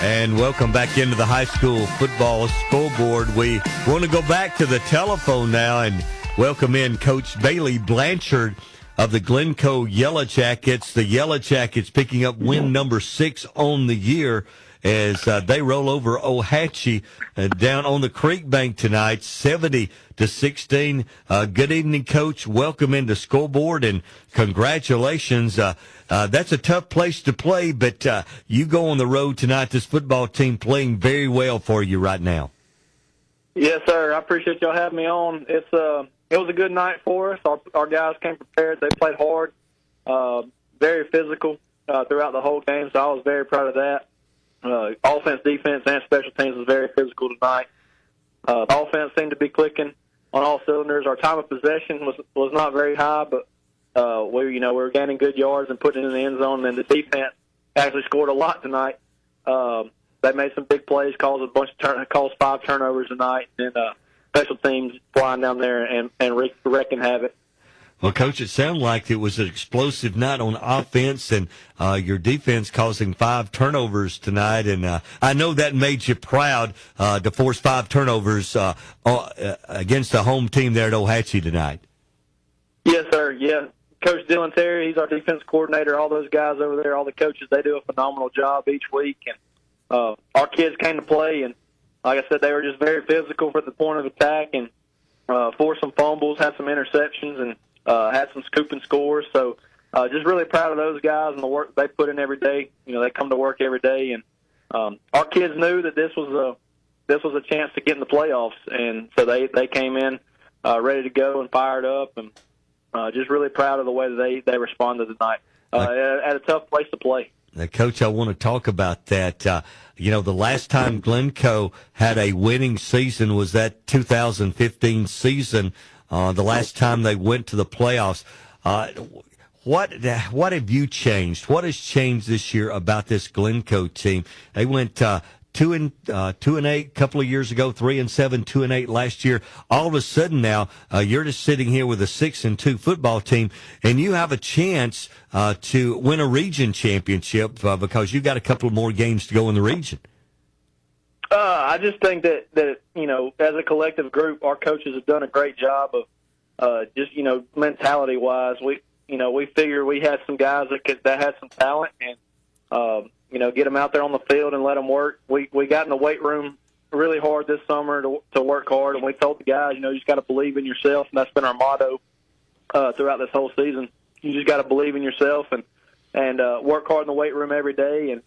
And welcome back into the high school football scoreboard. We want to go back to the telephone now and welcome in Coach Bayley Blanchard of the Glencoe Yellow Jackets. The Yellow Jackets picking up win number 6 on the year as they roll over Ohatchee down on the creek bank tonight, 70-16. Good evening, Coach. Welcome into scoreboard and congratulations. That's a tough place to play, but you go on the road tonight. This football team playing very well for you right now. Yes, sir. I appreciate y'all having me on. It was a good night for us. Our guys came prepared. They played hard, very physical throughout the whole game, so I was very proud of that. Offense, defense, and special teams was very physical tonight. Offense seemed to be clicking on all cylinders. Our time of possession was not very high, but we were gaining good yards and putting it in the end zone. And the defense actually scored a lot tonight. They made some big plays, caused 5 turnovers tonight, and special teams flying down there and wrecking havoc. Well, Coach, it sounded like it was an explosive night on offense, and your defense causing 5 turnovers tonight. And I know that made you proud to force 5 turnovers against the home team there at Ohatchee tonight. Yes, sir. Yeah. Coach Dylan Terry, he's our defense coordinator. All those guys over there, all the coaches, they do a phenomenal job each week. And our kids came to play, and like I said, they were just very physical for the point of attack and forced some fumbles, had some interceptions, and had some scoop and scores. So just really proud of those guys and the work they put in every day. They come to work every day, and our kids knew that this was a chance to get in the playoffs, and so they came in ready to go and fired up, and just really proud of the way that they responded tonight at a tough place to play. Now, Coach, I want to talk about that. The last time Glencoe had a winning season was that 2015 season. The last time they went to the playoffs. What have you changed? What has changed this year about this Glencoe team? They went 2-8 a couple of years ago, 3-7, 2-8 last year. All of a sudden now, you're just sitting here with a 6-2 football team, and you have a chance to win a region championship because you've got a couple more games to go in the region. I just think that as a collective group, our coaches have done a great job of just mentality-wise. We figured we had some guys that had some talent, and get them out there on the field and let them work. We got in the weight room really hard this summer to work hard, and we told the guys, you just got to believe in yourself, and that's been our motto throughout this whole season. You just got to believe in yourself and work hard in the weight room every day. And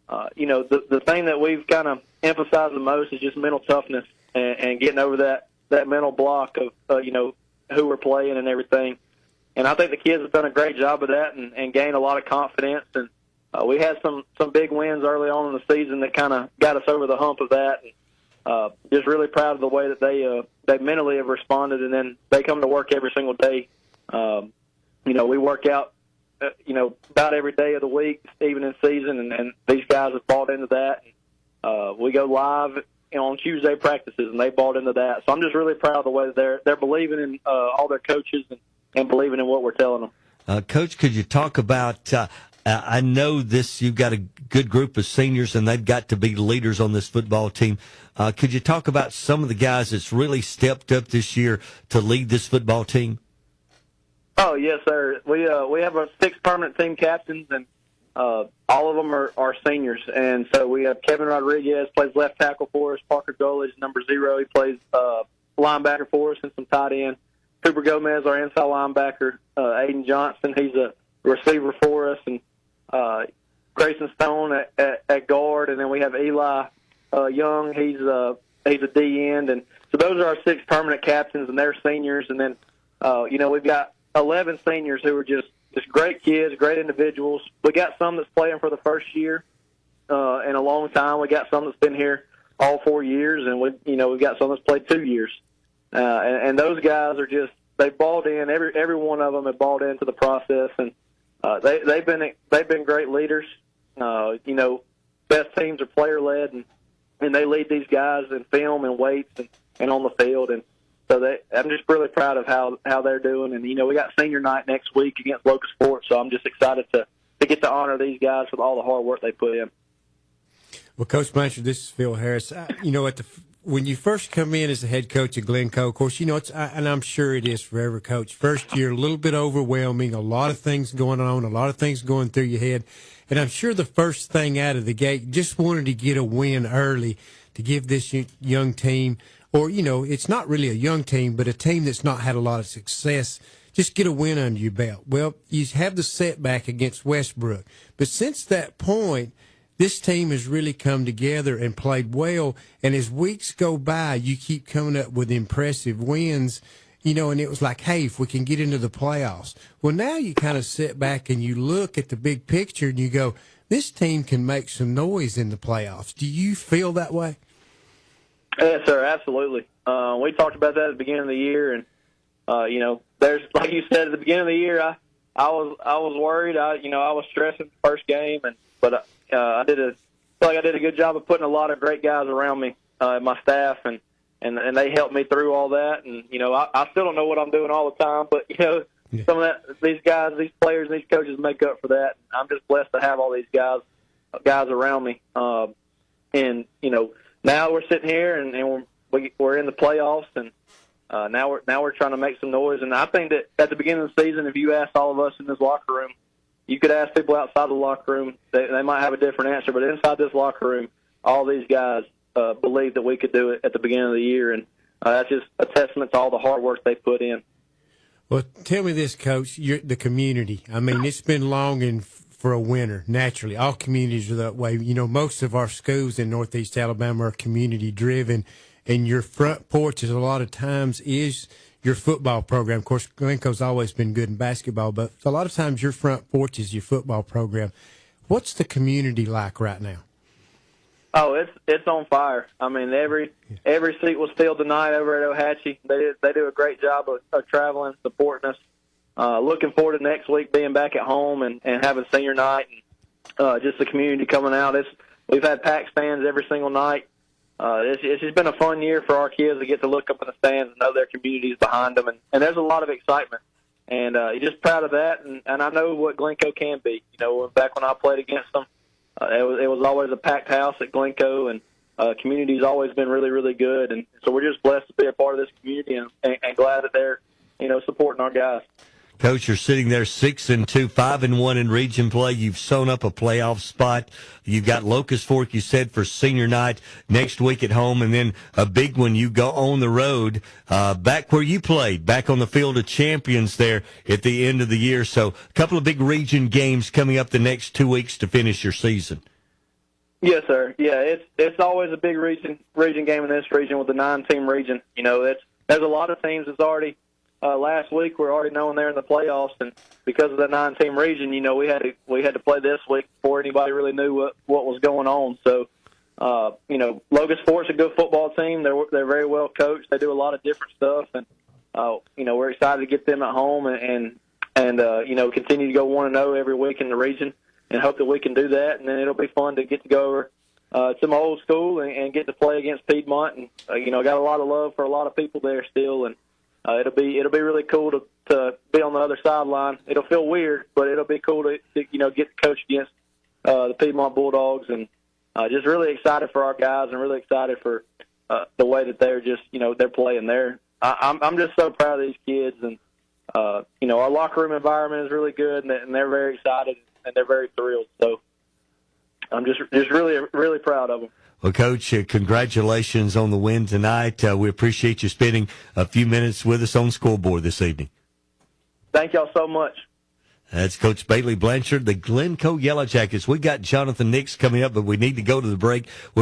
the thing that we've kind of emphasized the most is just mental toughness and getting over that mental block of who we're playing and everything. And I think the kids have done a great job of that and gained a lot of confidence. And we had some big wins early on in the season that kind of got us over the hump of that. And, just really proud of the way that they mentally have responded, and then they come to work every single day. We work out about every day of the week, even in season, and these guys have bought into that. We go live on Tuesday practices, and they bought into that. So I'm just really proud of the way that they're believing in all their coaches and believing in what we're telling them. Coach, could you talk about I know you've got a good group of seniors, and they've got to be leaders on this football team. Could you talk about some of the guys that's really stepped up this year to lead this football team? Oh, yes, sir. We have 6 permanent team captains, and all of them are seniors. And so we have Kevin Rodriguez, plays left tackle for us. Parker Golich, number 0. He plays linebacker for us and some tight end. Cooper Gomez, our inside linebacker. Aiden Johnson, he's a receiver for us. And Grayson Stone at guard. And then we have Eli Young. He's a D end. And so those are our 6 permanent captains, and they're seniors. And then, we've got 11 seniors who are just great kids, great individuals. We got some that's playing for the first year in a long time. We got some that's been here all 4 years, and we've got some that's played 2 years. And those guys are they bought in. Every one of them have bought into the process, and they've been great leaders. Best teams are player led, and they lead these guys in film and weights and on the field. And so I'm just really proud of how they're doing. And, we got senior night next week against Locust Sports, so I'm just excited to get to honor these guys with all the hard work they put in. Well, Coach Blanchard, this is Phil Harris. When you first come in as the head coach at Glencoe, of course, and I'm sure it is for every coach. First year, a little bit overwhelming, a lot of things going on, a lot of things going through your head. And I'm sure the first thing out of the gate, just wanted to get a win early to give this young team, or, it's not really a young team, but a team that's not had a lot of success, just get a win under your belt. Well, you have the setback against Westbrook. But since that point, this team has really come together and played well. And as weeks go by, you keep coming up with impressive wins, and it was like, hey, if we can get into the playoffs. Well, now you kind of sit back and you look at the big picture and you go, this team can make some noise in the playoffs. Do you feel that way? Yes, sir, absolutely. We talked about that at the beginning of the year. And, there's, like you said, at the beginning of the year, I was worried. I was stressing the first game, but I feel like I did a good job of putting a lot of great guys around me, my staff, and they helped me through all that. And I still don't know what I'm doing all the time, but some of that, these guys, these players, these coaches make up for that. I'm just blessed to have all these guys around me. And now we're sitting here and we're in the playoffs, and now we're trying to make some noise. And I think that at the beginning of the season, if you asked all of us in this locker room, you could ask people outside the locker room, they might have a different answer. But inside this locker room, all these guys believed that we could do it at the beginning of the year. And that's just a testament to all the hard work they put in. Well, tell me this, Coach, the community. I mean, it's been longing for a winner, naturally. All communities are that way. Most of our schools in Northeast Alabama are community-driven, and your front porch a lot of times is your football program. Of course, Glencoe's always been good in basketball, but a lot of times your front porch is your football program. What's the community like right now? Oh, it's on fire. I mean, every seat was filled tonight over at Ohatchee. They do a great job of traveling, supporting us. Looking forward to next week being back at home and having senior night, and just the community coming out. We've had packed stands every single night. It's just been a fun year for our kids to get to look up in the stands and know their community's behind them, and there's a lot of excitement. And just proud of that, and I know what Glencoe can be. Back when I played against them, it was always a packed house at Glencoe, and community's always been really, really good. And so we're just blessed to be a part of this community, and glad that they're supporting our guys. Coach, you're sitting there 6-2, 5-1 in region play. You've sewn up a playoff spot. You've got Locust Fork, you said, for senior night next week at home, and then a big one. You go on the road back where you played, back on the Field of Champions there at the end of the year. So a couple of big region games coming up the next 2 weeks to finish your season. Yes, sir. Yeah, it's always a big region game in this region with the 9-team region. There's a lot of teams that's already. Last week, we're already knowing they're in the playoffs, and because of the 9-team region, we had to play this week before anybody really knew what was going on. So, Locust Fork's a good football team. They're very well coached. They do a lot of different stuff, and we're excited to get them at home and continue to go 1-0 every week in the region, and hope that we can do that. And then it'll be fun to get to go over to my old school and get to play against Piedmont. And I got a lot of love for a lot of people there still, and it'll be really cool to be on the other sideline. It'll feel weird, but it'll be cool to get to coach against the Piedmont Bulldogs, and just really excited for our guys and really excited for the way that they're just they're playing there. I'm just so proud of these kids, and our locker room environment is really good, and they're very excited and they're very thrilled. So I'm just really proud of them. Well, Coach, congratulations on the win tonight. We appreciate you spending a few minutes with us on Scoreboard this evening. Thank y'all so much. That's Coach Bayley Blanchard, the Glencoe Yellow Jackets. We got Jonathan Nix coming up, but we need to go to the break.